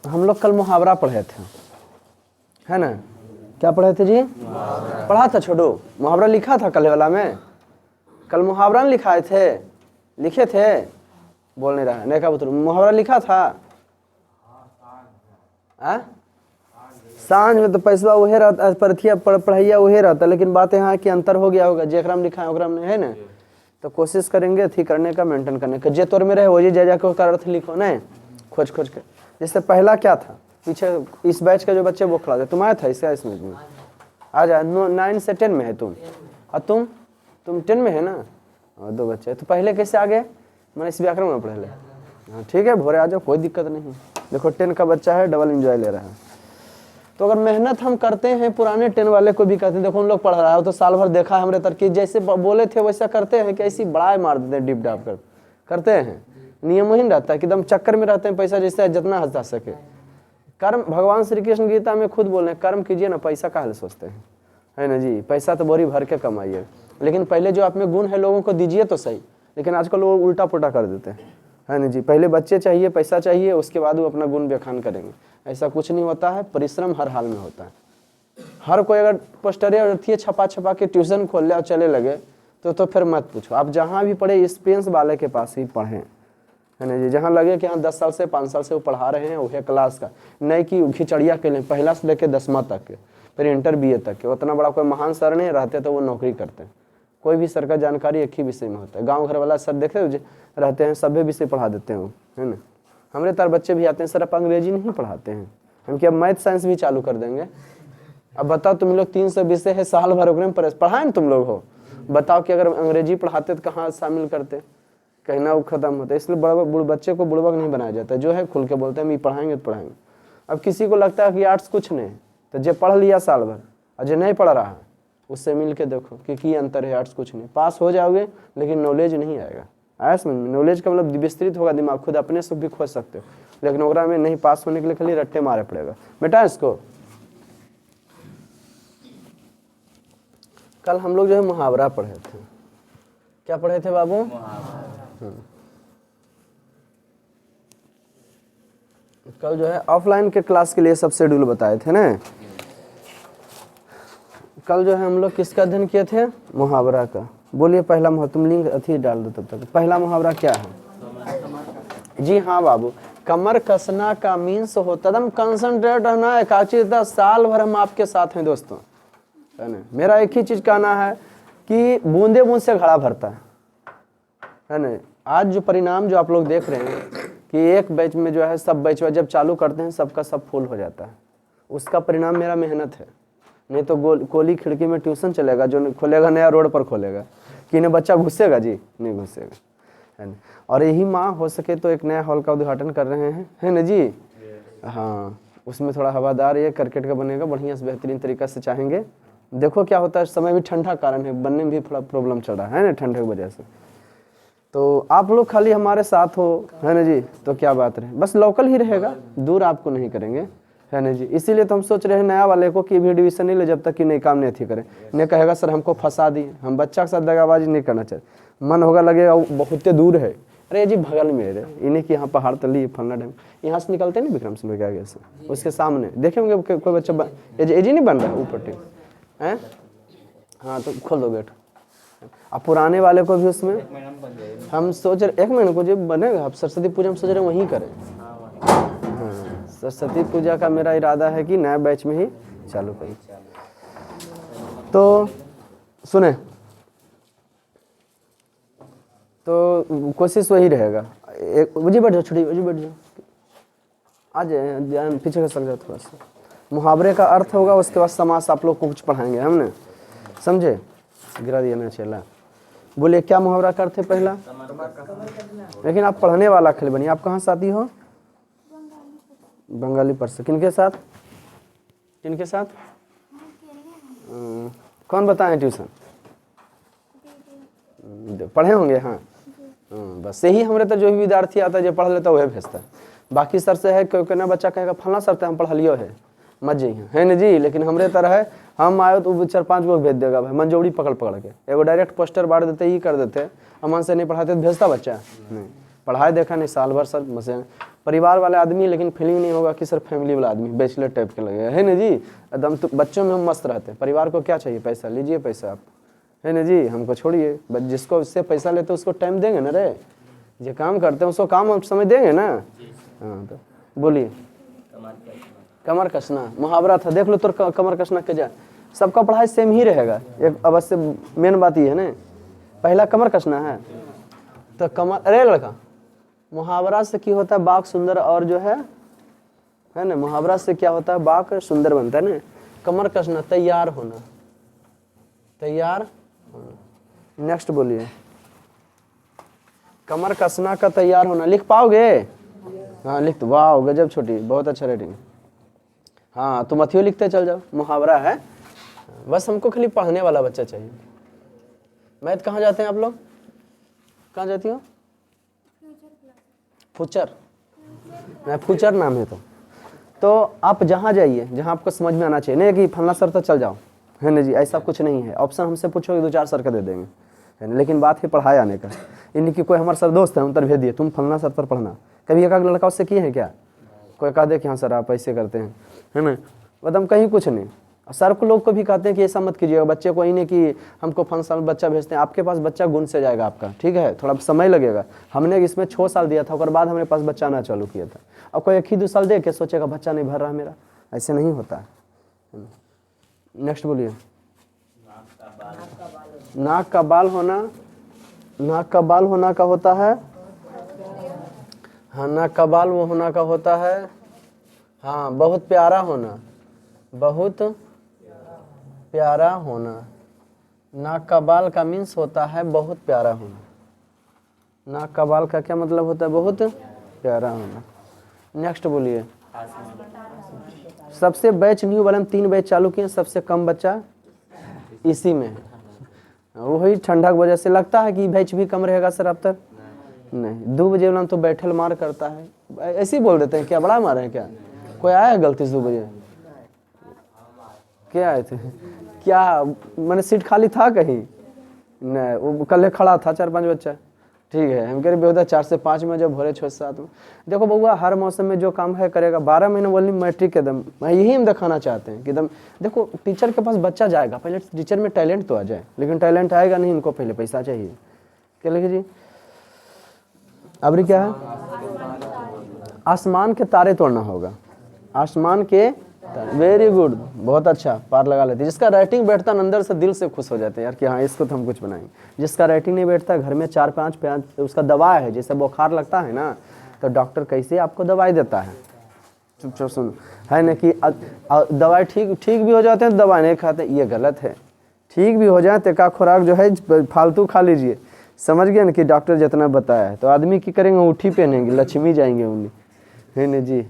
हम लोग कल मुहावरा पढ़े थे, है ना? क्या पढ़े थे जी? पढ़ा था छोड़ो, मुहावरा लिखा था कल वाला में। कल मुहावरा नहीं लिखाए थे, लिखे थे, बोल नहीं रहा नहीं का बतूर, मुहावरा लिखा था। सांझ में तो पैसा वही रहता, परथिया पढ़ैया वही रहता, लेकिन बात यहाँ कि अंतर हो गया होगा, जेकरा में लिखा है ओकरा में, है ना? तो कोशिश करेंगे थी करने का, मेंटेन करने का, जे तोर में रहे वो जी जा के अर्थ लिखो ना, खोज खोज के। जैसे पहला क्या था, पीछे इस बैच के जो बच्चे वो खड़ा थे, तुम आया था इसका इसमें में आ जा, 9 से 10 में है तुम, और तुम 10 में है ना, और 2 बच्चे तो पहले कैसे आ गए? मैंने इस व्याकरण में पढ़े। हाँ ठीक है, भोरे आ जाओ, कोई दिक्कत नहीं। देखो 10 का बच्चा है, डबल एंजॉय ले रहा है। तो अगर मेहनत हम करते हैं, पुराने 10 वाले को भी कहते हैं, देखो उन लोग पढ़ रहा है तो साल भर देखा है हमरे तरकीब, जैसे बोले थे वैसा करते हैं कि ऐसी बड़ाई मार देते हैं, डिप डाप करते हैं। नियम वही रहता है कि एकदम चक्कर में रहते हैं, पैसा जैसे जितना हंसा सके। कर्म, भगवान श्री कृष्ण गीता में खुद बोल रहे हैं, कर्म कीजिए ना, पैसा काहे सोचते हैं, है ना जी? पैसा तो बोरी भर के कमाइए, लेकिन पहले जो आप में गुण है लोगों को दीजिए तो सही। लेकिन आजकल लोग उल्टा पुल्टा कर देते हैं, है ना जी? पहले बच्चे चाहिए, पैसा चाहिए, उसके बाद वो अपना गुण बखान करेंगे। ऐसा कुछ नहीं होता है, परिश्रम हर हाल में होता है। हर कोई अगर पोस्टरे और थी छपा के ट्यूशन खोल ले और चले लगे तो फिर मत पूछो। आप जहाँ भी पढ़े एक्सपीरियंस वाले के पास ही पढ़ें, है ना जी? जहाँ लगे कि हाँ 10 साल से 5 साल से वो पढ़ा रहे हैं, वही क्लास का, नहीं कि खिचड़िया के लिए पहला से लेकर 10वां तक के, फिर इंटर BA तक के। उतना बड़ा कोई महान सर नहीं रहते तो वो नौकरी करते हैं। कोई भी सर का जानकारी एक ही विषय में होता है। गांव घर वाला सर देखे रहते हैं, सभी विषय पढ़ा देते हैं वो, है ना? हमारे तार बच्चे भी आते हैं, सर आप अंग्रेजी नहीं पढ़ाते हैं, हम क्या मैथ साइंस भी चालू कर देंगे? अब बताओ, तुम लोग 300 विषय है, साल भर में पढ़ाए ना तुम लोग हो, बताओ कि अगर अंग्रेजी पढ़ाते तो कहाँ शामिल करते? कहीं ना वो खत्म होता है। इसलिए बच्चे को बुड़बक नहीं बनाया जाता, जो है खुल के बोलते हैं हम ये पढ़ाएंगे तो पढ़ाएंगे। अब किसी को लगता है कि आर्ट्स कुछ नहीं, तो जो पढ़ लिया साल भर और जो नहीं पढ़ रहा है उससे मिल के देखो कि अंतर है। आर्ट्स कुछ नहीं, पास हो जाओगे लेकिन नॉलेज नहीं आएगा। आया समझ में? नॉलेज का मतलब विस्तृत होगा दिमाग, खुद अपने से भी खोज सकते हो, लेकिन ओकरा में नहीं पास होने के लिए खाली रट्टे मारे पड़ेगा बेटा। इसको कल हम लोग जो है मुहावरा पढ़े थे। क्या पढ़े थे बाबू? कल जो है ऑफलाइन के क्लास के लिए सब शेड्यूल बताए थे ना। कल जो है हम लोग किसका अध्ययन किए थे? मुहावरा का। बोलिए पहला मुहावरा, तुम लिंक अथी डाल दो तब तक। पहला मुहावरा क्या है? जी हाँ बाबू, कमर कसना का मीन्स होता है कंसंट्रेट रहना, एकाग्रता। साल भर हम आपके साथ हैं दोस्तों, है ना? मेरा एक ही चीज कहना है कि बूंदे बूंद से घड़ा भरता है ना? आज जो परिणाम जो आप लोग देख रहे हैं कि एक बैच में जो है सब बैच जब चालू करते हैं सबका सब फुल हो जाता है, उसका परिणाम मेरा मेहनत है। नहीं तो कोली खिड़की में ट्यूशन चलेगा, जो खोलेगा नया रोड पर खोलेगा, कि नहीं बच्चा घुसेगा जी? नहीं घुसेगा, है ना? और यही माँ हो सके तो एक नया हॉल का उद्घाटन कर रहे हैं, है ना जी? हाँ, उसमें थोड़ा हवादार ये क्रिकेट का बनेगा, बढ़िया से बेहतरीन तरीका से चाहेंगे। देखो क्या होता है, समय भी ठंडा कारण है, बनने में भी थोड़ा प्रॉब्लम चल रहा है ना ठंडे की वजह से। तो आप लोग खाली हमारे साथ हो, है ना जी? तो क्या बात रहे, बस लोकल ही रहेगा, दूर आपको नहीं करेंगे, है ना जी? इसीलिए तो हम सोच रहे हैं नया वाले को कि भी एडमिशन नहीं ले जब तक कि नई काम नहीं थी करें। नहीं कहेगा सर हमको फंसा दिए। हम बच्चा के साथ दगाबाजी नहीं करना चाहिए। मन होगा लगेगा बहुत दूर है, अरे जी बगल में है, इन्हें कि यहाँ पहाड़ तली फलना ढंग, यहाँ से निकलते नहीं विक्रम सिंह के आगे से, उसके सामने देखे होंगे कोई बच्चा एजी नहीं बन रहा है ऊपर टीम है। हाँ तो खोल दो गेट। अब पुराने वाले को भी उसमें हम सोच रहे, एक महीने को जो बनेगा, अब सरस्वती पूजा हम सोच रहे हैं वहीं करें। हाँ, सरस्वती पूजा का मेरा इरादा है कि नया बैच में ही चालू करें। तो सुने, तो कोशिश वही रहेगा। एक जी बैठ जाओ, छोटी जी बैठ जाओ, आ जाए, ध्यान पीछे का चल जाओ थोड़ा सा। मुहावरे का अर्थ होगा, उसके बाद समास आप लोग को कुछ पढ़ाएंगे, हमने समझे? गिरा दिया ना चला। बोलिए क्या मुहावरा का अर्थ है पहला? लेकिन आप पढ़ने वाला खेल बनिए। आप कहाँ से आती हो? बंगाली पर से। किनके साथ? किनके साथ? कौन बताए ट्यूशन पढ़े होंगे? हाँ बस यही हमारे तो जो भी विद्यार्थी आता है जो पढ़ लेता है वही भेजता है। बाकी सर से है क्योंकि ना बच्चा कहेगा फला सर तो हम पढ़ लियो है मत जाइए, है ना जी? लेकिन हमरे तरह है, हम आए तो 4-5 गो भेज देगा भाई, मंजोड़ी पकड़ के एगो डायरेक्ट पोस्टर बांट देते, ही कर देते। अमन से नहीं पढ़ाते तो भेजता बच्चा? नहीं पढ़ाए देखा नहीं साल भर सर बस परिवार वाले आदमी, लेकिन फीलिंग नहीं होगा कि सिर्फ फैमिली वाला आदमी, बैचलर टाइप के लगेगा, है ना जी। एकदम तो बच्चों में हम मस्त रहते हैं, परिवार को क्या चाहिए, पैसा लीजिए पैसा आप, है ना जी, हमको छोड़िए, जिसको इससे पैसा लेते उसको टाइम देंगे ना रे, जो काम करते हैं उसको काम हम समय देंगे ना। हाँ तो बोलिए। कमर कसना मुहावरा था, देख लो तो कमर कसना के जा, सबका पढ़ाई सेम ही रहेगा, एक अवश्य मेन बात ये है ना। पहला कमर कसना है तो कमर, अरे लड़का मुहावरा से क्या होता है, बाघ सुंदर और जो है ना, मुहावरा से क्या होता है, बाघ सुंदर बनता है ना। कमर कसना तैयार होना, तैयार होना। नेक्स्ट बोलिए। कमर कसना का तैयार होना, लिख पाओगे? हाँ लिख दो, वाह गजब छोटी, बहुत अच्छा रेटिंग। हाँ तुम अथियो लिखते चल जाओ, मुहावरा है, बस हमको खाली पढ़ने वाला बच्चा चाहिए। मैथ कहाँ जाते हैं आप लोग, कहाँ जाती हो? फूचर, नहीं फूचर नाम है। तो आप जहाँ जाइए जहाँ आपको समझ में आना चाहिए, नहीं कि फलना सर तक चल जाओ, है ना जी, ऐसा कुछ नहीं है। ऑप्शन हमसे पूछोगे 2-4 सर का दे देंगे, है ना, लेकिन बात है पढ़ाई आने का। इन्हीं की कोई हमारे सर दोस्त है, उतर भेज दिए तुम फलना सर पर पढ़ना, कभी एक लड़का उससे किए हैं क्या? कोई कह दे कि हाँ सर आप ऐसे करते हैं, है ना, मतलब कहीं कुछ नहीं। सर को लोग को भी कहते हैं कि ऐसा मत कीजिएगा, बच्चे को ही नहीं कि हमको 5 साल बच्चा भेजते हैं, आपके पास बच्चा गुण से जाएगा आपका, ठीक है, थोड़ा समय लगेगा। हमने इसमें 6 साल दिया था, और बाद हमारे पास बच्चा आना चालू किया था। अब कोई 1 ही 2 साल दे के सोचेगा बच्चा नहीं भर रहा मेरा, ऐसे नहीं होता है। नेक्स्ट बोलिए। नाक का बाल होना, नाक का बाल होना का होता है, हाँ नाक का बाल वो होना का होता है, हाँ बहुत प्यारा होना, बहुत प्यारा होना। नाक का बाल का मीन्स होता है बहुत प्यारा होना। नाक का बाल का क्या मतलब होता है? बहुत प्यारा होना। नेक्स्ट बोलिए। सबसे बैच न्यू वाले में 3 बैच चालू किए, सबसे कम बच्चा इसी में है। वही ठंडा की वजह से लगता है कि बैच भी कम रहेगा सर अब तक, नहीं 2 बजे वाला तो बैठल मार करता है, ऐसे ही बोल देते हैं। क्या बड़ा मार है क्या? कोई आया है गलती से 2 बजे? क्या आए थे? क्या मैंने सीट खाली था कहीं? नहीं, वो कल खड़ा था 4-5 बच्चा, ठीक है। हम कह रहे बेहूदा 4 से 5 में, जब भोरे 6 से 7 में। देखो बउआ हर मौसम में जो काम है करेगा। 12 महीने बोली मैट्रिक के दम, यही हम दिखाना चाहते हैं कि दम देखो टीचर के पास बच्चा जाएगा, पहले टीचर में टैलेंट तो आ जाए, लेकिन टैलेंट आएगा नहीं, इनको पहले पैसा चाहिए। क्या लिखे जी? अब क्या है? आसमान के तारे तोड़ना होगा, आसमान के, वेरी गुड, बहुत अच्छा, पार लगा लेते। जिसका राइटिंग बैठता है अंदर से दिल से खुश हो जाते हैं यार कि हाँ इसको तो हम कुछ बनाएंगे। जिसका राइटिंग नहीं बैठता, घर में 4-5 उसका दवा है, जैसे बुखार लगता है ना, तो डॉक्टर कैसे आपको दवाई देता है, चुप सुन, है ना, कि दवाई ठीक भी हो जाते हैं तो दवाई नहीं खाते, ये गलत है। ठीक भी हो जाए तो का खुराक जो है फालतू खा लीजिए, समझ गए ना, कि डॉक्टर जितना बताया है। तो आदमी की करेंगे, ऊँटी पहनेंगे, लक्ष्मी जाएंगे उन्हीं, है ना जी।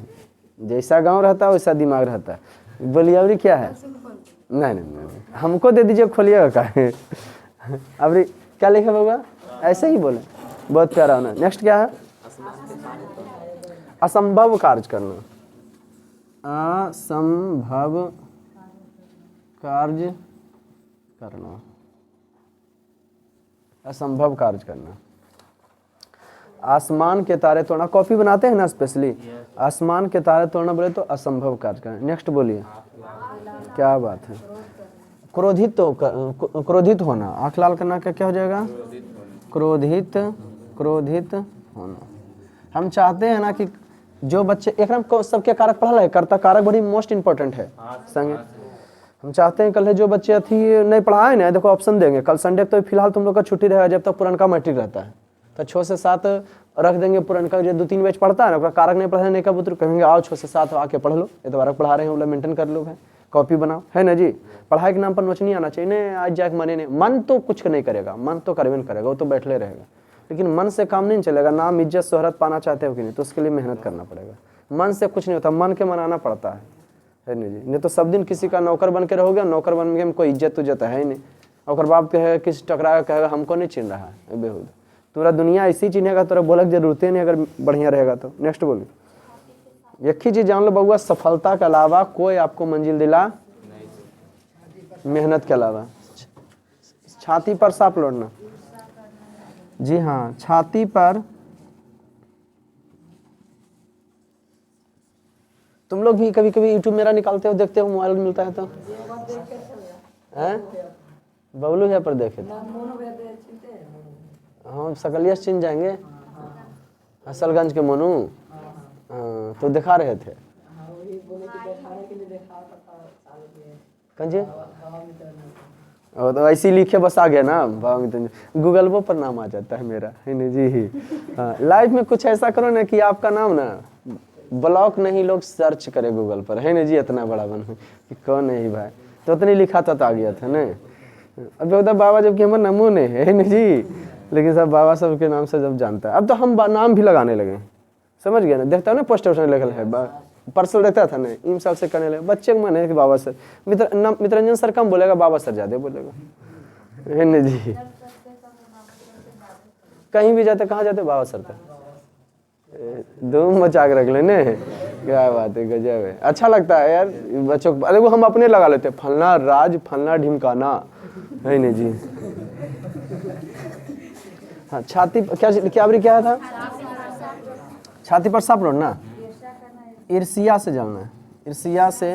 जैसा गांव रहता है वैसा दिमाग रहता है। बोलिए क्या है? नहीं, हमको दे दीजिए, खोलिएगा का है। अब क्या लिखा होगा? ऐसे ही बोले, बहुत प्यारा होना। नेक्स्ट क्या है? असंभव कार्य करना, असंभव कार्य करना, असंभव कार्य करना। आसमान के तारे तोड़ना, कॉफी बनाते हैं ना स्पेशली, आसमान के तारे तोड़ना बोले तो असंभव कार्य करना। नेक्स्ट बोलिए। क्या बात है? क्रोधित होना, आँख लाल करना का क्या हो जाएगा? क्रोधित होना। हम चाहते हैं ना कि जो बच्चे एकदम को सबके कारक पढ़ा है, कर्ता कारक बड़ी मोस्ट इंपॉर्टेंट है संगे। हम चाहते हैं कल जो बच्चे अथी नहीं पढ़ाए ना, देखो ऑप्शन देंगे, कल संडे तो फिलहाल तुम लोग का छुट्टी रहेगा जब तक पुरनका मैट्रिक रहता है, तो 6 से 7 रख देंगे। पुरनका जो 2-3 बैच पढ़ता है ना, उसका कारक नहीं पढ़ाने का पुत्र कहेंगे आओ 6 से 7 आके पढ़ लो, ये दोबारा पढ़ा रहे हैं, मतलब मेंटेन कर लो भाई, कॉपी बनाओ, है ना जी। पढ़ाई के नाम पर नोच नहीं आना चाहिए। नहीं आज जाके मने नहीं, मन तो कुछ नहीं करेगा, मन तो करवे नहीं करेगा, वो तो बैठले रहेगा, लेकिन मन से काम नहीं चलेगा। नाम इज्जत शोहरत पाना चाहते हो कि नहीं, तो उसके लिए मेहनत करना पड़ेगा। मन से कुछ नहीं होता, मन के मनाना पड़ता है ना जी। नहीं तो सब दिन किसी का नौकर बन के रहोगे, नौकर बन के कोई इज्जत उज्जत है ही नहीं। और बाप कहेगा किसी टकरा कहेगा हमको नहीं चिन रहा है, बेहूद पूरा दुनिया ऐसी चिन्हेगा, तोरा बोलक जरूरत नहीं अगर बढ़िया रहेगा तो। नेक्स्ट बोलिए। एक ही चीज जान लो बउआ, सफलता के अलावा कोई आपको मंजिल दिला, मेहनत के अलावा। छाती पर सांप लौटना, जी हाँ, छाती पर तुम लोग भी कभी कभी यूट्यूब मेरा निकालते हो, देखते हो, मोबाइल मिलता है तो हैं? बबलू है पर देखे थे। हाँ सकलिया से चिन्ह जाएंगे, हसलगंज के मोनू। हाँ तो दिखा रहे थे कंजे, और तो ऐसे लिखे बस आ गया ना, गूगल पर नाम आ जाता है मेरा, है ना जी। हाँ लाइफ में कुछ ऐसा करो ना कि आपका नाम ना ब्लॉक नहीं लोग सर्च करे गूगल पर, है ना जी। इतना बड़ा बन कि कौन है भाई, तो उतनी लिखा था तो आ गया था ना। अब उधर बाबा जबकि हमारे नामों ने है ना जी, लेकिन सब बाबा सब के नाम से जब जानता है। अब तो हम नाम भी लगाने लगे, समझ गया ना। देखता हूँ ना पोस्टर वोस्टर लिखल है, पर्सल देखता था ना, इन साल से करने लगे। बच्चे को मन है कि बाबा सर, मित्ररंजन सर कम बोलेगा, बाबा सर ज्यादा बोलेगा, है ना जी। कहीं भी जाते, कहाँ जाते, बाबा सर तक धूम मचा के रख लेने। क्या बात है, गजब है, अच्छा लगता है यार बच्चों को। अरे वो हम अपने लगा लेते, फलना राज, फलना ढिमकाना, है ना जी। हाँ छाती क्या क्या था, छाती पर सांप लौटना, ईर्ष्या से जलना, ईर्ष्या से।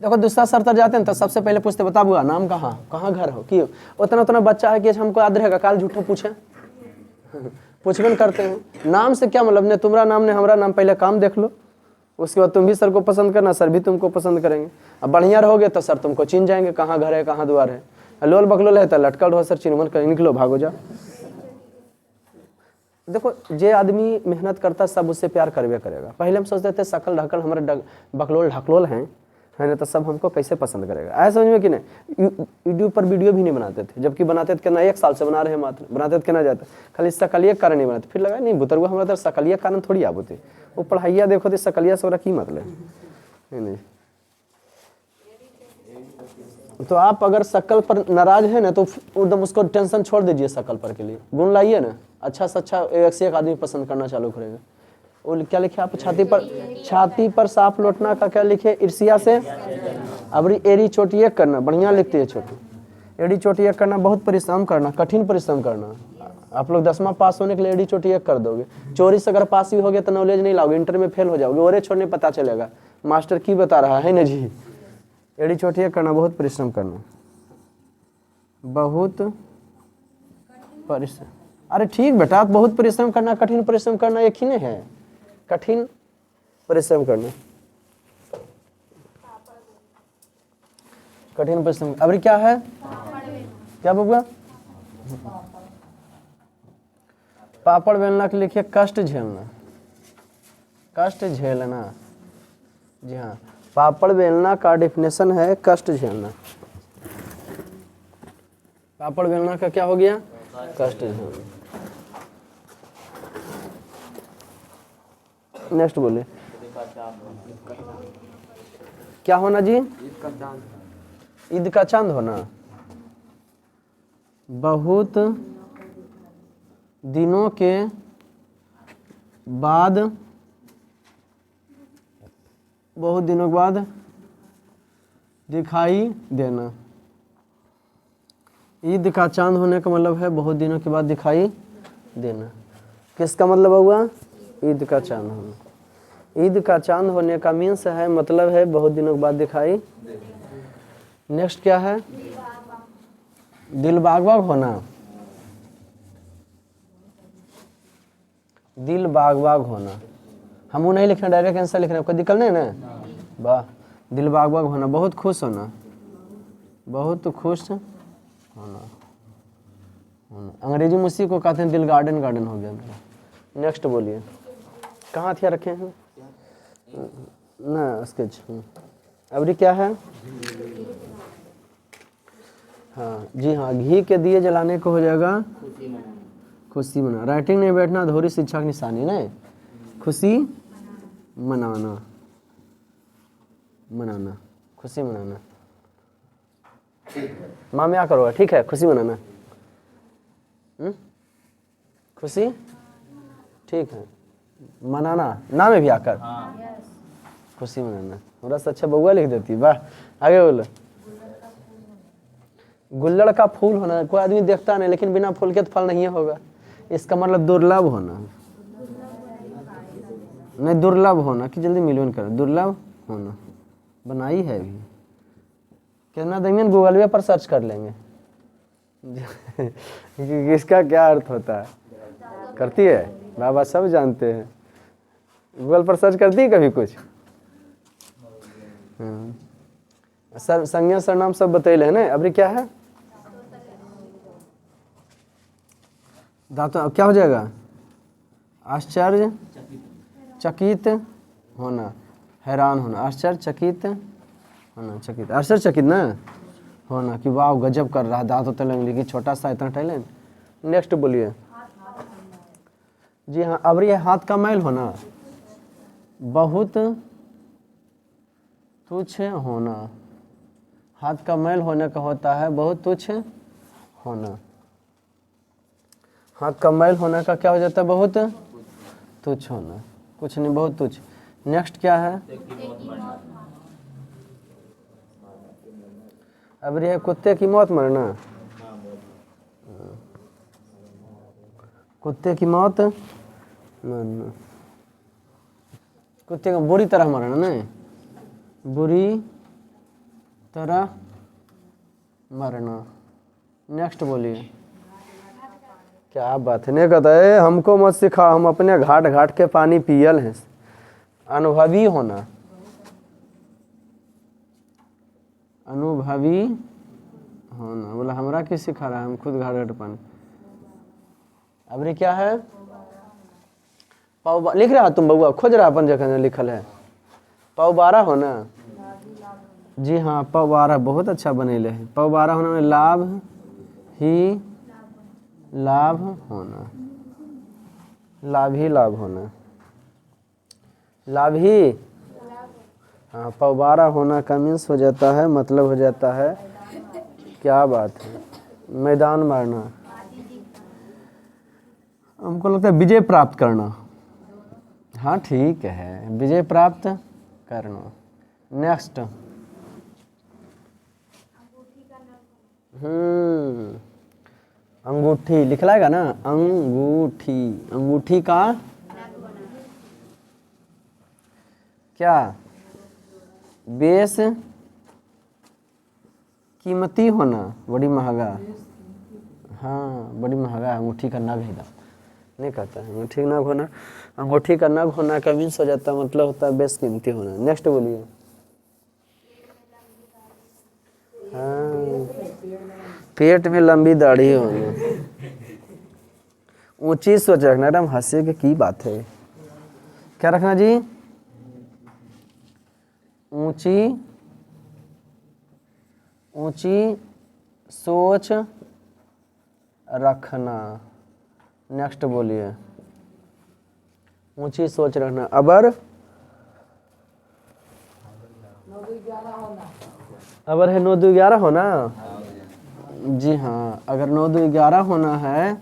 देखो दूसरा सर तर जाते हैं तो सबसे पहले पूछते बता बुआ नाम कहाँ घर हो, कि उतना उतना बच्चा है कि हमको याद रहेगा, काल झूठो पूछे पूछबे करते हैं। नाम से क्या मतलब, ने तुम्हारा नाम ने हमारा नाम, पहले काम देख लो, उसके बाद तुम भी सर को पसंद करना, सर भी तुमको पसंद करेंगे। अब बढ़िया रहोगे तो सर तुमको चिन्ह जाएंगे, कहाँ घर है कहाँ द्वार है। लोल बकलोल है तो लटकल रहो सर, चिन्ह कर निकलो भागो जाओ। देखो जे आदमी मेहनत करता सब उससे प्यार करवे करेगा। पहले हम सोचते थे शकल ढकल हमारे बकलोल ढकलोल हैं, है ना, तो सब हमको कैसे पसंद करेगा, ऐसा समझ में कि नहीं। यूट्यूब पर वीडियो भी नहीं बनाते थे, जबकि बनाते थे कितना, 1 साल से बना रहे हैं मात्र, बनाते थे कितना जाता, खाली सकलिया के कारण नहीं बनाते। फिर लगा नहीं बुतरुआ हमारा तो सकलिया कारण थोड़ी आप होते, वो पढ़ाइया देखो तो सकलिया से की मतलब है नहीं। तो आप अगर शकल पर नाराज है ना तो एकदम उसको टेंशन छोड़ दीजिए, शकल पर के लिए गुण लाइए ना, अच्छा से अच्छा एक से एक आदमी पसंद करना चालू करेगा। वो क्या लिखे आप, छाती पर सांप लौटना का क्या लिखे, ईर्ष्या से। अब एड़ी चोटी एक करना, बढ़िया लिखती है छोटी, एड़ी चोटी एक करना, बहुत परिश्रम करना, कठिन परिश्रम करना। आप लोग 10वां पास होने के लिए एड़ी चोटी एक कर दोगे, चोरी से अगर पास भी हो गया तो नॉलेज नहीं लाओगे, इंटर में फेल हो जाओगे, ओरे छोड़ने पता चलेगा मास्टर की बता रहा है ना जी। एड़ी चोटी एक करना, बहुत परिश्रम करना, बहुत परिश्रम। अरे ठीक बेटा, बहुत परिश्रम करना कठिन परिश्रम करना एक ही नहीं है, कठिन परिश्रम करना, कठिन परिश्रम। अभी क्या है, क्या बोलूँगा, पापड़ बेलना के लिखिए कष्ट झेलना, कष्ट झेलना। जी हाँ, पापड़ बेलना का डेफिनेशन है कष्ट झेलना। पापड़ बेलना का क्या हो गया, कष्ट झेलना। नेक्स्ट बोले, क्या होना जी, ईद का चांद होना, बहुत दिनों के बाद, बहुत दिनों के बाद दिखाई देना। ईद का चांद होने का मतलब है बहुत दिनों के बाद दिखाई देना। किसका मतलब हुआ, ईद का चांद होना। ईद का चांद होने का मीन्स है, मतलब है बहुत दिनों के बाद दिखाई। नेक्स्ट क्या है, दिल बाग बाग होना, दिल बाग बाग होना। हम वो नहीं लिखना, डायरेक्ट आंसर लिखना, कोई दिक्कत नहीं ना। वाह, दिल बाग बाग होना, बहुत खुश होना, बहुत खुश होना। अंग्रेजी में उसी को कहते हैं दिल गार्डन गार्डन हो गया मेरा। नेक्स्ट बोलिए, कहाँ हथियार रखे हैं ना, स्केच। अभी क्या है, हाँ जी हाँ, घी के दिए जलाने को हो जाएगा खुशी मना। राइटिंग नहीं बैठना अधूरी शिक्षा की निशानी नहीं, खुशी मनाना, मनाना, खुशी मनाना। माँ में क्या करोगा, ठीक है, खुशी मनाना, खुशी, ठीक है, मनाना, ना में भी आकर खुशी मनाना। थोड़ा सा अच्छा बउआ लिख देती, वाह। आगे बोलो, गुल्लड़ का फूल होना, कोई आदमी देखता नहीं लेकिन बिना फूल के तो फल नहीं होगा, इसका मतलब दुर्लभ होना। नहीं, दुर्लभ होना कि जल्दी मिलियन कर, दुर्लभ होना बनाई है अभी। कितना देंगे, गूगल पे पर सर्च कर लेंगे कि इसका क्या अर्थ होता है। करती है बाबा, सब जानते हैं। गूगल पर सर्च करती है कभी कुछ? सर संज्ञा सरनाम सब बतैले है ना। अभी क्या है धातु, अब क्या हो जाएगा? आश्चर्य चकित होना, हैरान होना, आश्चर्य चकित होना, चकित आश्चर्य चकित ना होना कि वाह गजब कर रहा, दांत होते लंगली की, छोटा सा इतना टैलेंट। नेक्स्ट बोलिए। जी हाँ, अब ये हाथ का मैल होना, बहुत तुच्छ होना। हाथ का मैल होने का होता है बहुत तुच्छ होना। हाथ का मैल होने का क्या हो जाता है? बहुत तुच्छ होना, कुछ नहीं, बहुत तुच्छ। नेक्स्ट क्या है? अब ये कुत्ते की मौत मरना, कुत्ते की मौत मरना, कुत्ते का बुरी तरह मरना, नहीं बुरी तरह मरना। नेक्स्ट बोलिए। क्या बात है, नहीं कहता है हमको मत सिखा, हम अपने घाट घाट के पानी पियल हैं। अनुभवी होना, अनुभवी होना, बोला हमरा किस सिखा रहा है, हम खुद घाट घाट पानी। अब ये क्या है? पाव लिख रहा तुम बउआ, खोज रहा अपन जगह लिखल है। पौबारा होना, जी हाँ पौबारा बहुत अच्छा बनेले है। पौबारा होना में लाभ ही लाभ होना, लाभ ही लाभ होना, लाभ ही, हाँ पौबारा होना का मीन्स हो जाता है, मतलब हो जाता है, क्या बात है, मैदान मारना। हमको लगता है विजय प्राप्त करना। हाँ ठीक है, विजय प्राप्त करना। नेक्स्ट। अंगूठी लिख लाएगा ना, अंगूठी, अंगूठी का क्या? बेस कीमती होना, बड़ी महंगा। हाँ बड़ी महंगा अंगूठी का नग है, नहीं कहता है अंगूठी का नग होना। अंगूठी का नग होना का मीन्स हो जाता है, मतलब होता है बेस कीमती होना। नेक्स्ट बोलिए। हाँ पेट में लंबी दाढ़ी होना, ऊंची सोच रखना। एकदम हंसे की बात है, क्या रखना जी? ऊंची ऊंची सोच रखना। नेक्स्ट बोलिए। ऊंची सोच रखना। अबर अबर है 9 2 11 होना। जी हाँ, अगर 9 2 11 होना है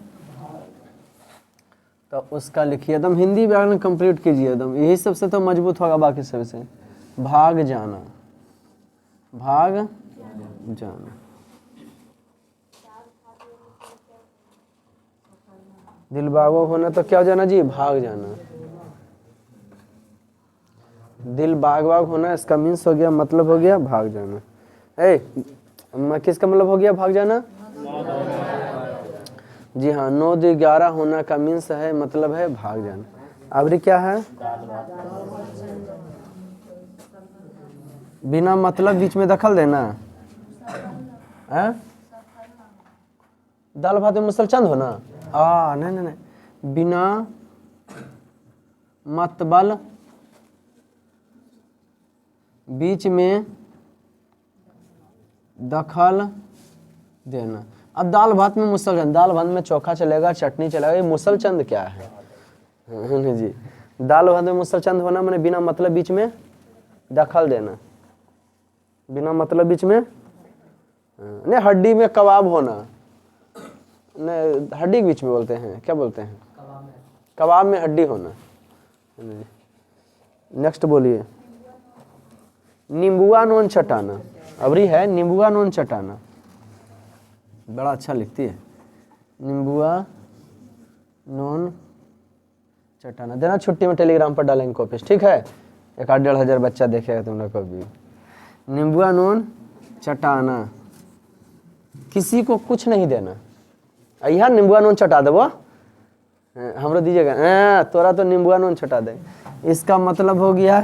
तो उसका लिखिए एकदम हिंदी व्याकरण कंप्लीट कीजिए एकदम, यही सबसे तो मजबूत होगा बाकी सबसे। भाग जाना, भाग जाना। दिल बागो होना तो क्या हो जाना जी? भाग जाना। दिल बाग बाग होना, इसका मीन्स हो गया, मतलब हो गया भाग जाना। किसका मतलब हो गया भाग जाना? जी हाँ, 9 2 11 होना का मीन्स है, मतलब है भाग जाना। अब क्या है? बिना मतलब बीच में दखल देना है? दाल भात में मुसलचंद होना। नहीं नहीं नहीं, बिना मतबल बीच में दखल देना। अब दाल भात में मुसलचंद, दाल भात में चोखा चलेगा, चटनी चलेगा, ये मुसलचंद क्या है? नहीं जी, दाल भात में मुसलचंद होना मैंने बिना मतलब बीच में दखल देना, बिना मतलब बीच में। नहीं, हड्डी में कबाब होना, नहीं हड्डी के बीच में बोलते हैं, क्या बोलते हैं? कबाब में हड्डी होना। नेक्स्ट बोलिए। नींबुआ नून चटाना। अबरी है नींबुआ नून चटाना, बड़ा अच्छा लिखती है। नींबुआ नून चटाना देना, छुट्टी में टेलीग्राम पर डालेंगे कॉपीज, ठीक है। 1,500 बच्चा देखेगा तुम लोग को भी। नींबुआ नून चटाना, किसी को कुछ नहीं देना। यहाँ नींबुआ नून चटा देवो, हमरो दीजिएगा, तोरा तो नींबुआ नून चटा दे। इसका मतलब हो गया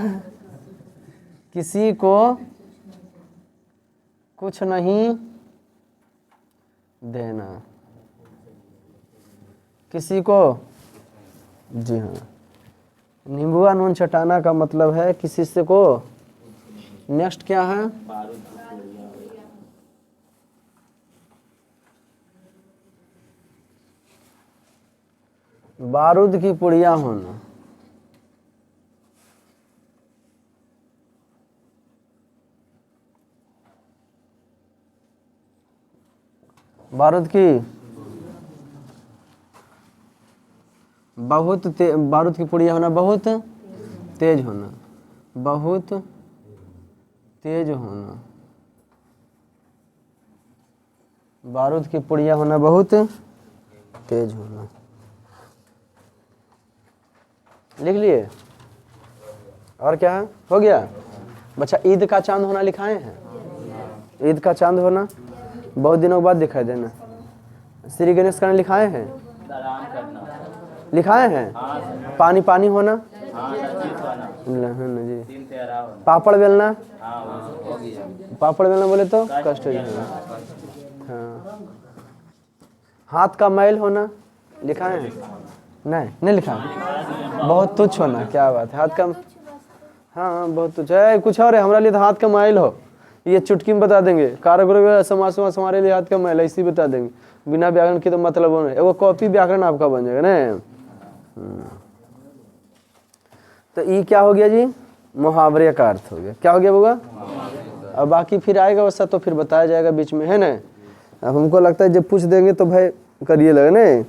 किसी को कुछ नहीं देना, किसी को, जी हाँ, नींबुआ नून चटाना का मतलब है किसी से को। नेक्स्ट क्या है, बारूद की पुड़िया होना, बारूद की बहुत बारूद की पुड़िया होना, बहुत तेज होना, बहुत तेज होना, बारूद की पुड़िया होना बहुत तेज होना। लिख लिए? और क्या है, हो गया बच्चा? ईद का चांद होना लिखाए हैं, ईद का चांद होना बहुत दिनों बाद दिखाई देना। श्री गणेश करना लिखाए हैं, लिखाए हैं। पानी पानी होना, जी। पापड़ बेलना, पापड़ बेलना बोले तो कष्ट हो जाएगा। हाँ, हाथ का मैल होना लिखाए हैं, नहीं लिखा, बहुत तुच्छ होना, क्या बात है, हाथ का, हाँ बहुत तुच्छ है। कुछ और है, हमारे लिए तो हाथ का मैल हो, ये चुटकी में बता देंगे। कारगर समास हमारे लिए हाथ का मैल ऐसी बता देंगे, बिना व्याकरण के तो मतलब नहीं। वो कॉपी व्याकरण आपका बन जाएगा ना। तो ये क्या हो गया जी, मुहावरे का अर्थ हो गया। क्या हो गया होगा? अब बाकी फिर आएगा वैसा तो फिर बताया जाएगा बीच में, है ना। अब हमको लगता है जब पूछ देंगे तो भाई करिए लगे ना।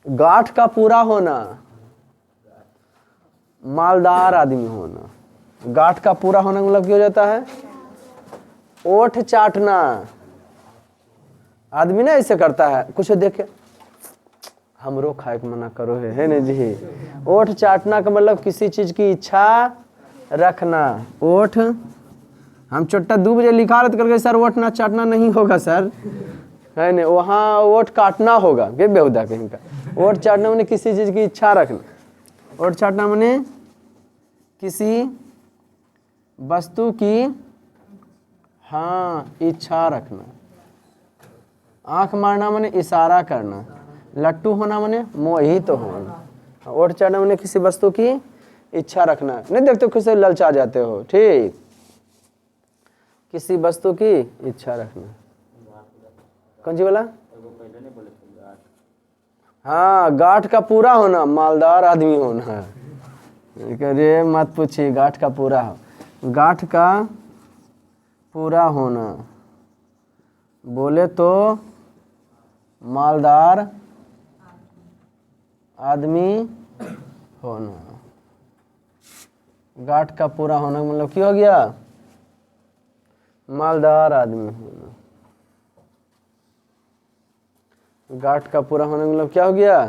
गांठ का पूरा होना, मालदार आदमी होना। गांठ का पूरा होना मतलब क्या हो जाता है, ओठ चाटना। आदमी ना ऐसे करता है, कुछ देखे हमरो खाए के मना करो है ना जी। ओठ चाटना का मतलब किसी चीज की इच्छा रखना। ओठ, हम छोटा 2 बजे लिखा रहे करके सर ओठ ना चाटना नहीं होगा सर, है ना, वहाँ ओठ काटना होगा। के बेहुदा कहीं का। ओठ चाटना मैंने किसी चीज की इच्छा रखना। ओठ चाटना मैंने किसी वस्तु की, हाँ, इच्छा रखना। आंख मारना मैंने इशारा करना। लट्टू होना मैंने मोहित होना। ओठ चाटना मैंने किसी वस्तु की इच्छा रखना। नहीं देखते हो किसी ललचा जाते हो, ठीक, किसी वस्तु की इच्छा रखना। कौन सी बोला? हाँ, गांठ का पूरा होना, मालदार आदमी होना। अरे मत पूछिए, गांठ का पूरा हो, गांठ का पूरा होना बोले तो मालदार आदमी होना। गांठ का पूरा होना मतलब क्या हो गया, मालदार आदमी होना। गांठ का पूरा होना मतलब क्या हो गया,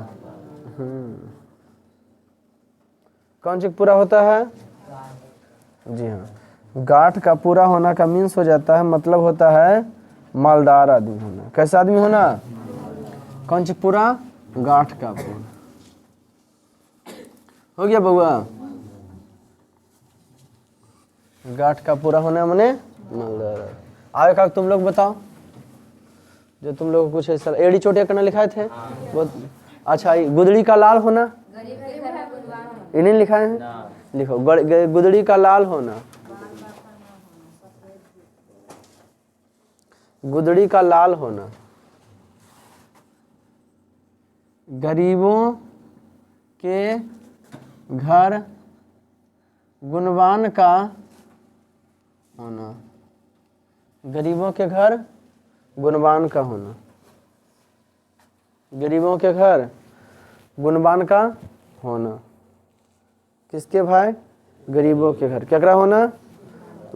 कौन सी पूरा होता है? जी हाँ, गांठ का पूरा होना का मीन्स हो जाता है, मतलब होता है मालदार आदमी होना। कैसा आदमी होना? कौन सी पूरा? गांठ का पूरा। हो गया बउआ? गांठ का पूरा होना माने मालदार। आगे का तुम लोग बताओ, जो तुम लोग कुछ ऐसा एड़ी चोटिया करना लिखाए थे बहुत अच्छा। गुदड़ी का लाल होना, इन्हें लिखाए हैं, लिखो। गुदड़ी का लाल होना, गुदड़ी का लाल होना। गरीबों के घर गुणवान का होना। गरीबों के घर गुणवान का होना। गरीबों के घर गुणवान का होना। किसके भाई? गरीबों के घर क्या होना,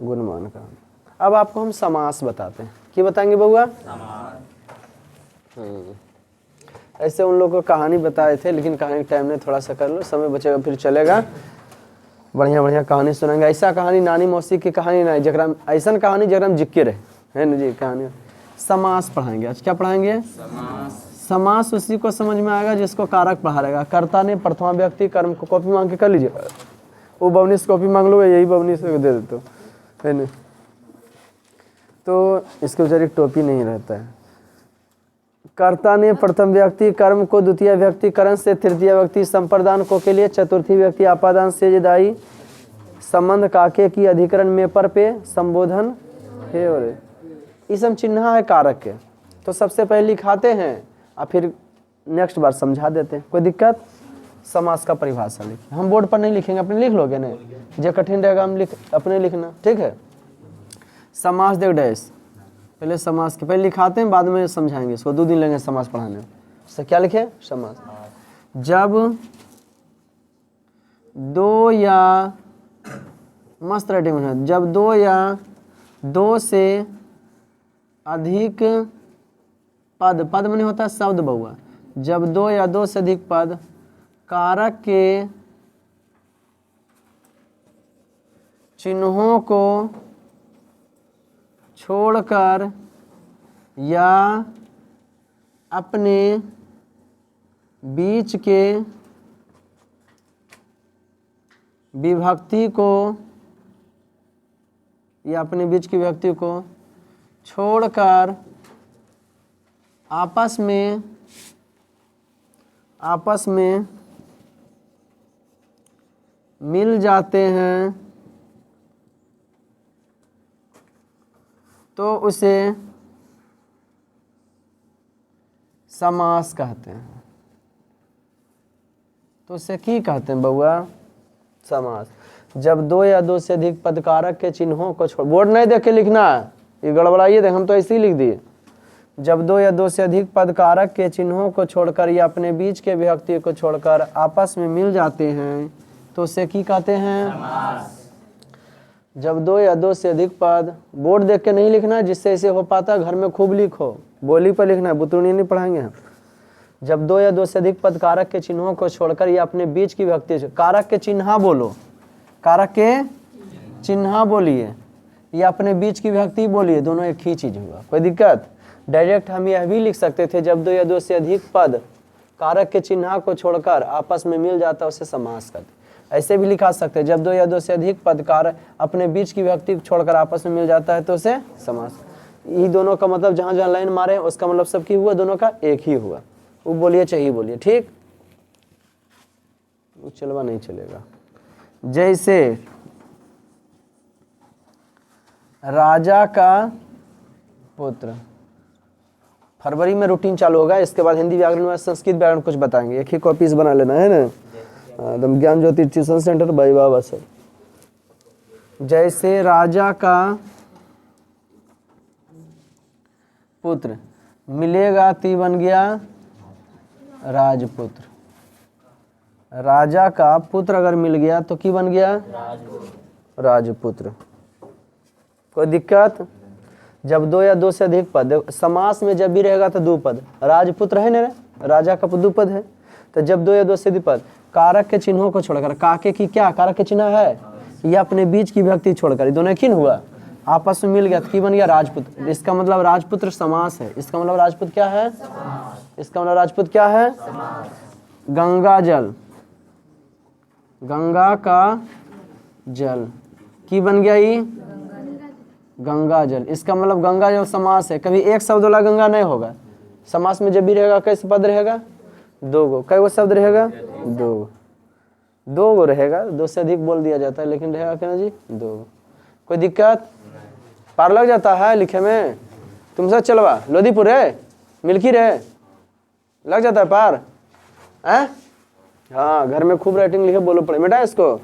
गुणवान का होना। अब आपको हम समास बताते हैं। क्या बताएंगे बउआ? ऐसे उन लोगों को कहानी बताए थे, लेकिन कहानी टाइम नहीं, थोड़ा सा कर लो, समय बचेगा फिर चलेगा। बढ़िया बढ़िया कहानी सुनाएंगे। ऐसा कहानी नानी मौसी की कहानी नहीं, जरा ऐसा कहानी जरा जिक्र है ना जी। कहानी समास पढ़ाएंगे आज। क्या पढ़ाएंगे? समास उसी को समझ में आएगा जिसको कारक पढ़ा रहेगा। कर्ता ने प्रथमा व्यक्ति कर्म को कॉपी मांग के कर लीजिए। वो बवनीस कॉपी मांग लो, यही बवनीस दे देते हो, है ना। तो इसके बेचारे टोपी नहीं रहता है। कर्ता ने प्रथम व्यक्ति कर्म को द्वितीय व्यक्ति करण से तृतीय व्यक्ति संप्रदान को के लिए चतुर्थी व्यक्ति आपादान से जदाई संबंध काके की अधिकरण में पर पे संबोधन है। और इसम चिन्ह है कारक के। तो सबसे पहले लिखाते हैं और फिर नेक्स्ट बार समझा देते हैं, कोई दिक्कत। समास का परिभाषा लिखें। हम बोर्ड पर नहीं लिखेंगे, अपने लिख लोगे ना, जो कठिन रहेगा हम अपने लिखना, ठीक है। समास देख डैश, पहले समास के पहले लिखाते हैं, बाद में समझाएंगे इसको। 2 दिन लगेंगे समास पढ़ाने में। तो क्या लिखे? समास जब दो या, मस्त राइटिंग है, जब 2 या 2 से अधिक पद, पद में होता है शब्द बहुआ, जब 2 या 2 से अधिक पद कारक के चिन्हों को छोड़कर या अपने बीच के विभक्ति को या अपने बीच की व्यक्ति को छोड़कर आपस में मिल जाते हैं तो उसे समास कहते हैं। तो उसे की कहते हैं बउआ? समास। जब 2 या 2 से अधिक पद कारक के चिन्हों को छोड़, बोर्ड नहीं देख के लिखना है, ये गड़बड़ाइए देख, हम तो ऐसे ही लिख दिए। जब 2 या 2 से अधिक पद कारक के चिन्हों को छोड़कर या अपने बीच के विभक्ति को छोड़कर आपस में मिल जाते हैं तो उसे की कहते हैं? समास। जब 2 या 2 से अधिक पद, बोर्ड देख के नहीं लिखना, जिससे ऐसे हो पाता घर में खूब लिखो, बोली पर लिखना है, बुतुनी नहीं पढ़ाएंगे हम। जब 2 या 2 से अधिक पद कारक के चिन्हों को छोड़कर या अपने बीच की विभक्ति, कारक के चिन्ह बोलो, कारक के चिन्ह बोलिए या अपने बीच की विभक्ति बोलिए, दोनों एक ही चीज हुआ, कोई दिक्कत? डायरेक्ट हम यह भी लिख सकते थे, जब 2 या 2 से अधिक पद कारक के चिन्ह को छोड़कर आपस में मिल जाता उसे समास करते। ऐसे भी लिखा सकते हैं, जब 2 या 2 से अधिक पद कारक अपने बीच की व्यक्ति छोड़कर आपस में मिल जाता है तो उसे समास। ये दोनों का मतलब जहां जहां लाइन मारे उसका मतलब सबकी हुआ, दोनों का एक ही हुआ। वो बोलिए चाहिए बोलिए, ठीक। वो चलवा नहीं चलेगा। जैसे राजा का पुत्र, फरवरी में रूटीन चालू होगा, इसके बाद हिंदी व्याकरण में संस्कृत व्याकरण कुछ बताएंगे। एक ही कॉपीज बना लेना है ना, एकदम ज्ञान ज्योति ट्यूशन सेंटर भाई बाबा सर। जैसे राजा का पुत्र मिलेगा ती बन गया राजपुत्र। राजा का पुत्र अगर मिल गया तो की बन गया? राजपुत्र। कोई दिक्कत? जब 2 या 2 से अधिक पद, समास में जब भी रहेगा तो 2 पद, राजपुत्र है ना, राजा का 2 पद है, तो जब 2 या 2 से अधिक पद कारक के चिन्हों को छोड़कर, काके की क्या कारक के चिन्ह है, या अपने बीच की व्यक्ति छोड़कर, दोनों एक ही हुआ, आपस में मिल गया तो की बन गया? राजपुत्र। इसका मतलब राजपुत्र समास है। इसका मतलब राजपुत्र क्या है? इसका मतलब राजपुत्र क्या है? गंगा जल, गंगा का जल की बन गया ये गंगा जल। इसका मतलब गंगा जल समास है। कभी एक शब्द वाला गंगा नहीं होगा, समास में जब भी रहेगा कैसे पद रहेगा? 2 गो। कई गो शब्द रहेगा? 2 गो रहेगा। 2 से अधिक बोल दिया जाता है, लेकिन रहेगा क्या जी? 2 गो। कोई दिक्कत? पार लग जाता है लिखे में? तुमसे चलवा लोधीपुर है, मिल्की रे, लग जाता है पार है? हाँ, घर में खूब राइटिंग लिखे बोलो पड़े बेटा इसको।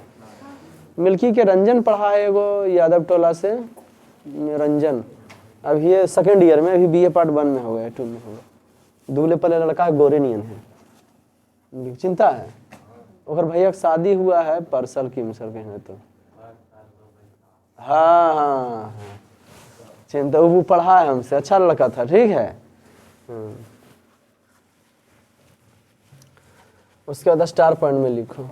मिल्की के रंजन पढ़ा है एगो यादव टोला से, रंजन, अभी ये 2nd ईयर में, अभी BA पार्ट 1 में हो गया, 2 में हो गया। दूल्हे पले लड़का गोरे नियन है, चिंता है। और भैया शादी हुआ है परसल की मुसर कहने तो, हाँ, चिंता। वो पढ़ा है हमसे, अच्छा लड़का था, ठीक है। उसके बाद स्टार पॉइंट में लिखो।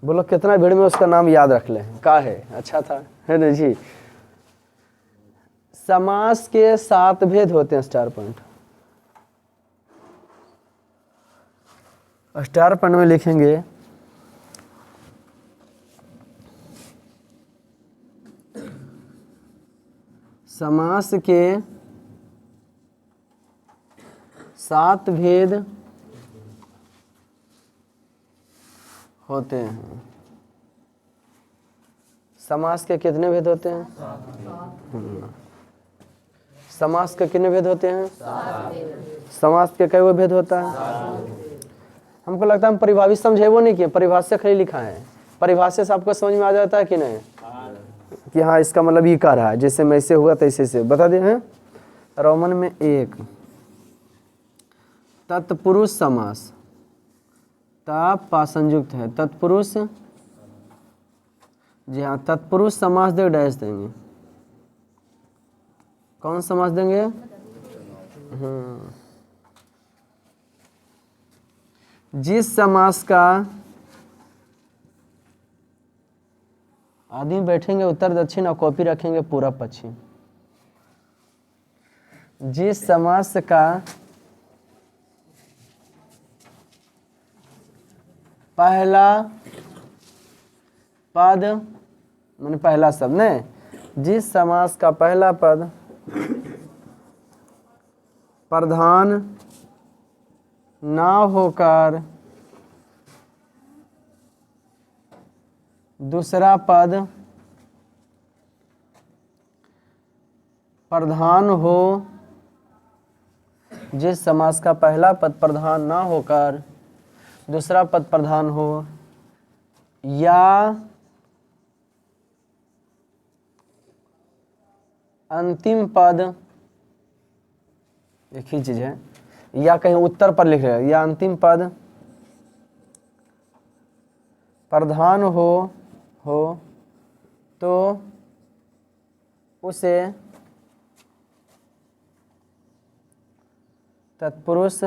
बोलो कितना भीड़ में उसका नाम याद रख ले। का है अच्छा था, है ना जी। समास के 7 भेद होते हैं स्टार पॉइंट। स्टार पॉइंट में लिखेंगे समास के 7 भेद होते हैं। समास के कितने भेद होते हैं? समास के कितने भेद होते हैं? समास के कई भेद होता है? हमको लगता है हम परिभाषा समझे वो नहीं किए, परिभाषा खाली लिखा है। परिभाषा से आपको समझ में आ जाता है कि नहीं कि हाँ इसका मतलब ये कह रहा है, जैसे मैं ऐसे हुआ तैसे से बता दे हैं। रोमन में 1 तत्पुरुष समास, ताप पासंयुक्त है तत्पुरुष। जी हाँ, तत्पुरुष समास दे डैश देंगे। कौन समास देंगे? जिस समास का आदमी बैठेंगे उत्तर दक्षिण और कॉपी रखेंगे पूरा पश्चिम। जिस समास का पहला पद माने पहला शब्द नहीं, जिस समास का पहला पद प्रधान ना होकर दूसरा पद प्रधान हो, जिस समास का पहला पद प्रधान ना होकर दूसरा पद प्रधान हो, या अंतिम पद, एक ही चीज है, या कहीं उत्तर पर लिख रहे हैं, या अंतिम पद प्रधान हो तो उसे तत्पुरुष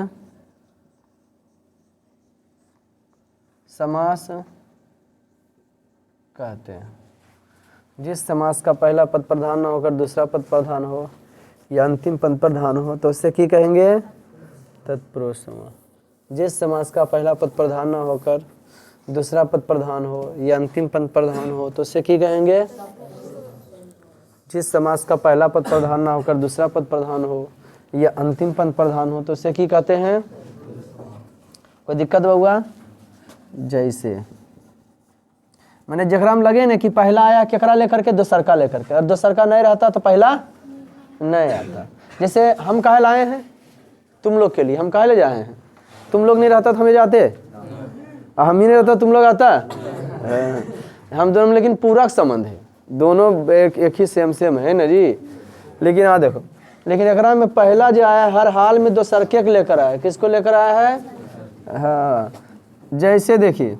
समास कहते हैं। जिस समास का पहला पद प्रधान न होकर दूसरा पद प्रधान हो या अंतिम पद प्रधान हो तो उससे क्या कहेंगे? तत्पुरुष समास। जिस समास का पहला पद प्रधान न होकर दूसरा पद प्रधान हो या अंतिम पद प्रधान हो तो उससे क्या कहेंगे? जिस समास का पहला पद प्रधान न होकर दूसरा पद प्रधान हो या अंतिम पद प्रधान हो तो उससे क्या कहते हैं? कोई दिक्कत हुआ? जैसे मैंने जकरा में लगे ना कि पहला आया केकरा लेकर के दूसरका लेकर के, और दूसरका नहीं रहता तो पहला नहीं आता। जैसे हम काहे लाए हैं? तुम लोग के लिए हम काहे ले जाए हैं? तुम लोग नहीं रहता तो हमें जाते, हम ही नहीं रहता तुम लोग आता। हम दोनों में लेकिन पूरक संबंध है, दोनों एक ही सेम है ना जी। लेकिन हाँ देखो, लेकिन एकरा में पहला जो आया हर हाल में दूसरके को लेकर आया। किसको लेकर आया है? हाँ, जैसे देखिए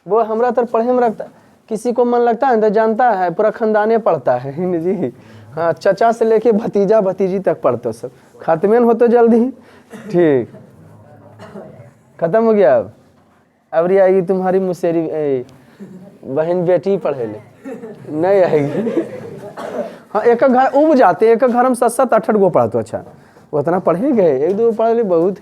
वो हमरा तर पढ़े में रखता, किसी को मन लगता है तो जानता है, पूरा खानदाने पढ़ता है जी। हाँ, चचा से लेके भतीजा भतीजी तक पढ़ते सब। खात्मे हो तो जल्दी ठीक खत्म हो गया। अब रही आएगी तुम्हारी मुसेरी बहन बेटी पढ़े ले, नहीं आएगी। हाँ, एक घर उब जाते, एक घर हम 7-8 गो पढ़ा तो अच्छा उतना पढ़े गए, 1-2 पढ़ ले बहुत।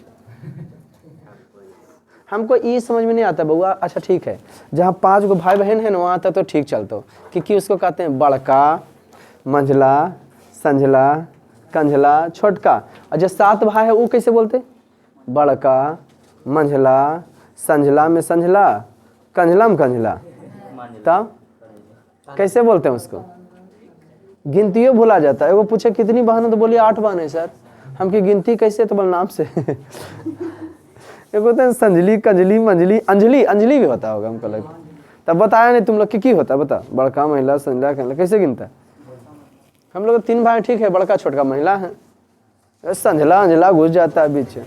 हमको ये समझ में नहीं आता बउआ। अच्छा ठीक है, जहाँ 5 गो भाई बहन है ना वहाँ तक तो ठीक चलतो, क्योंकि उसको कहते हैं बड़का, मंझला, संझला, कंझला, छोटका। और जो 7 भाई है वो कैसे बोलते? बड़का, मंझला, संझला में संझला, कंझला में कंझला। तब कैसे बोलते हैं उसको? गिनतियों भुला जाता है। वो पूछे कितनी बहन है तो बोलिए 8 बहन है सर। हम की गिनती कैसे? तो बोल नाम से। एक होता है संजली, कंजली, मंजली, अंजलि, अंजलि भी होता होगा हमको लगता। तब बताया नहीं तुम लोग की होता बता? बड़का, महिला, संजला, कंजला कैसे गिनता है? हम लोग 3 भाई ठीक है, बड़का छोटका महिला है, संजला अंजला घुस जाता है बीच।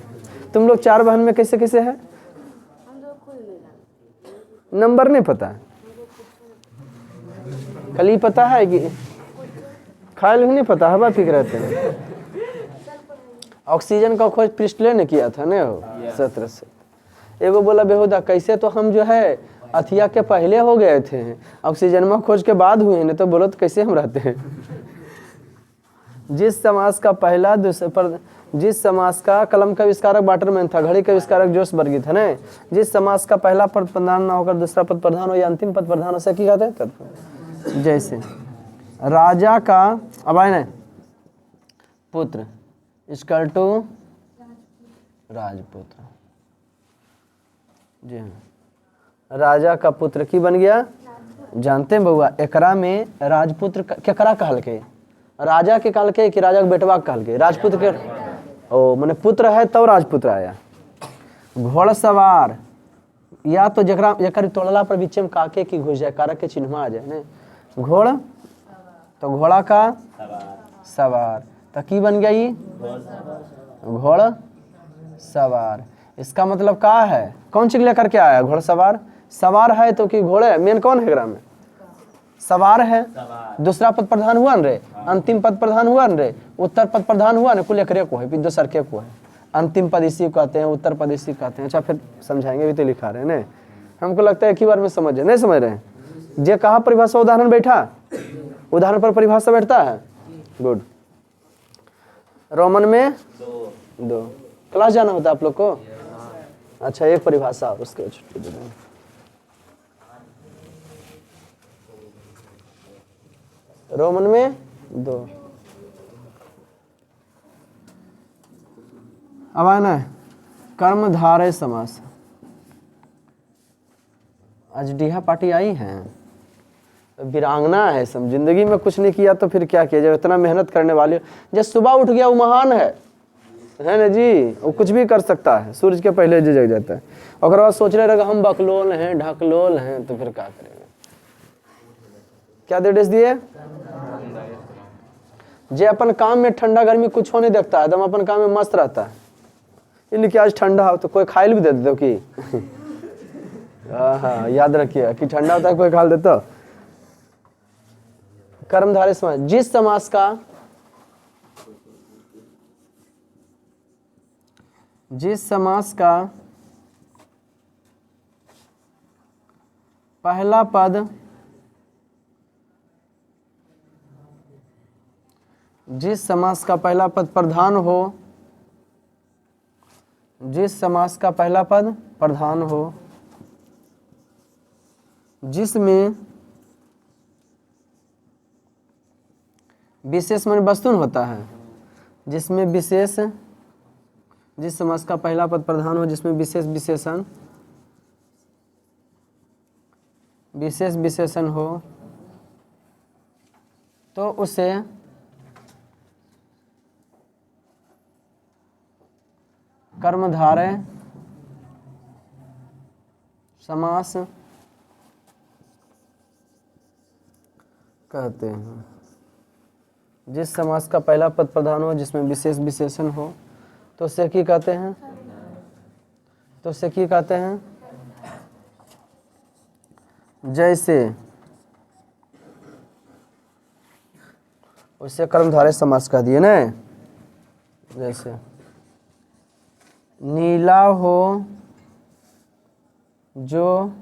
तुम लोग 4 बहन में कैसे कैसे है? नंबर नहीं पता है, खाली पता है कि खाली नहीं पता, हवा फिक रहते हैं। ऑक्सीजन का खोज प्रिस्टले ने किया था ना हो 1700। एगो बोला बेहुदा कैसे, तो हम जो है अथिया के पहले हो गए थे, ऑक्सीजन में खोज के बाद हुए, नहीं तो बोलो तो कैसे हम रहते हैं। जिस समास का पहला जिस समास का कलम का आविष्कारक वाटरमैन था, घड़ी का आविष्कारक जोसबर्गी था ना, जिस समास का पहला पद प्रधान ना होकर दूसरा पद प्रधान हो या अंतिम पद प्रधान हो से की कहते हैं। जैसे राजा का, अब आए ना, पुत्र इक्वल टू राजपुत्र। जी हाँ, राजा का पुत्र की बन गया, जानते हैं बउआ एकरा में राजपुत्र केकरा कहल के, राजा के कहल के कि राजा के बेटवा कहल के, राजपुत्र के ओ माने पुत्र है तब राजपुत्र आया। घोड़सवार या तो जकरा एकर तोड़ला पर बीच में काके की घुस जाए, कारक के चिन्ह आ जाए ने, घोड़ तो घोड़ा का सवार, तो की बन गया ये घोड़ सवार। इसका मतलब क्या है, कौन चीज लेकर के आया घोड़सवार, सवार है तो कि घोड़े मेन कौन है ग्राम में, सवार है, दूसरा पद प्रधान हुआ न रे, अंतिम पद प्रधान हुआ न रे, उत्तर पद प्रधान हुआ न, कुल एकरे को है, फिर दूसर के को है, अंतिम पद इसी को कहते हैं, उत्तर पद इसी कहते हैं। अच्छा फिर समझाएंगे, भी तो लिखा रहे हैं ना, हमको लगता है एक ही बार में समझ नहीं समझ रहे हैं। जे कहा परिभाषा उदाहरण बैठा, उदाहरण पर परिभाषा बैठता है, गुड। रोमन में 2 क्लास जाना होता है आप लोग को, अच्छा एक परिभाषा उसके छुट्टी दे देंगे। रोमन में 2। अब आना है कर्मधारय समास। आज डीहा पार्टी आई हैं, वीरांगना है, सब जिंदगी में कुछ नहीं किया तो फिर क्या किया, जब इतना मेहनत करने वाले, जब सुबह उठ गया वो महान है ना जी, वो कुछ भी कर सकता है, सूरज के पहले जो जग जाता है। और बाद सोच रहे रहेगा हम बकलोल हैं ढकलोल हैं, तो फिर क्या करेंगे, क्या निर्देश दिए, जे अपन काम में ठंडा गर्मी कुछ हो नहीं देखता है, एकदम अपन काम में मस्त रहता है, इनके आज ठंडा हो तो कोई खाइल भी दे देते कि हाँ याद रखिए कि ठंडा होता है कोई खाल देता। कर्मधारय समास, जिस समास का पहला पद जिस समास का पहला पद प्रधान हो, जिस समास का पहला पद प्रधान हो, जिसमें विशेष मान वस्तुन होता है, जिसमें विशेष, जिस समास का पहला पद प्रधान हो जिसमें विशेष विशेषण, विशेष विशेषण हो, तो उसे कर्मधारय समास कहते हैं। जिस समास का पहला पद प्रधान हो जिसमें विशेष विशेषण हो तो उसे की कहते हैं, तो उसे की कहते हैं, जैसे उसे कर्मधारय समास कह दिए ना, जैसे नीला हो जो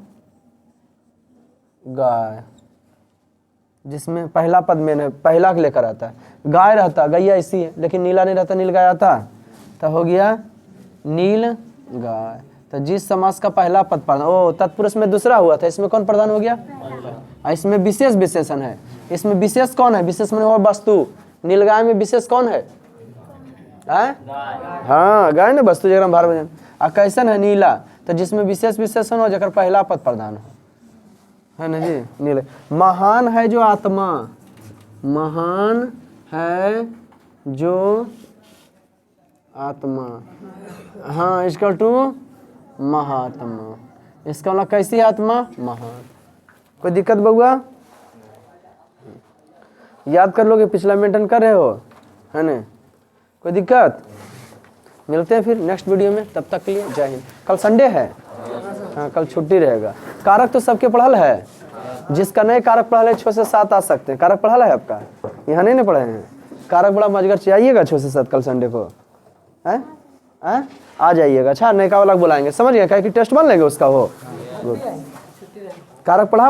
गाय, जिसमें पहला पद में पहला के लेकर आता है, गाय रहता गैया इसी है, लेकिन नीला नहीं रहता, नील गाय आता, तो हो गया नील गाय। तो जिस समास का पहला पद प्रधान, ओ तत्पुरुष में दूसरा हुआ था, इसमें कौन प्रधान हो गया, इसमें विशेष विशेषण है, इसमें विशेष कौन है, विशेष में और वस्तु, नील गाय में विशेष कौन है, हाँ गाय ने वस्तु जगह भार भजन, आ कैसन है नीला, तो जिसमें विशेष विशेषण हो जगह पहला पद प्रधान हो, है ना जी। नील महान है जो आत्मा, महान है जो आत्मा, हाँ इसका टू महात्मा, इसका मतलब कैसी आत्मा, महान। कोई दिक्कत बउआ, याद कर लोगे, पिछला मेंटेन कर रहे हो, है ना, कोई दिक्कत। मिलते हैं फिर नेक्स्ट वीडियो में, तब तक के लिए जय हिंद। कल संडे है, हाँ कल छुट्टी रहेगा। कारक तो सबके पढ़ल है, जिसका नए कारक पढ़ल है 6 से 7 आ सकते हैं। कारक पढ़ल है आपका, यहाँ नहीं पढ़े हैं, कारक बड़ा मजगर चाहिएगा 6 से 7 कल संडे को। हैं? हैं? आ जाइएगा। अच्छा नयका वाला बुलाएंगे, समझ गए, क्या कि टेस्ट बन लेंगे उसका वो। गुड। कारक पढ़ा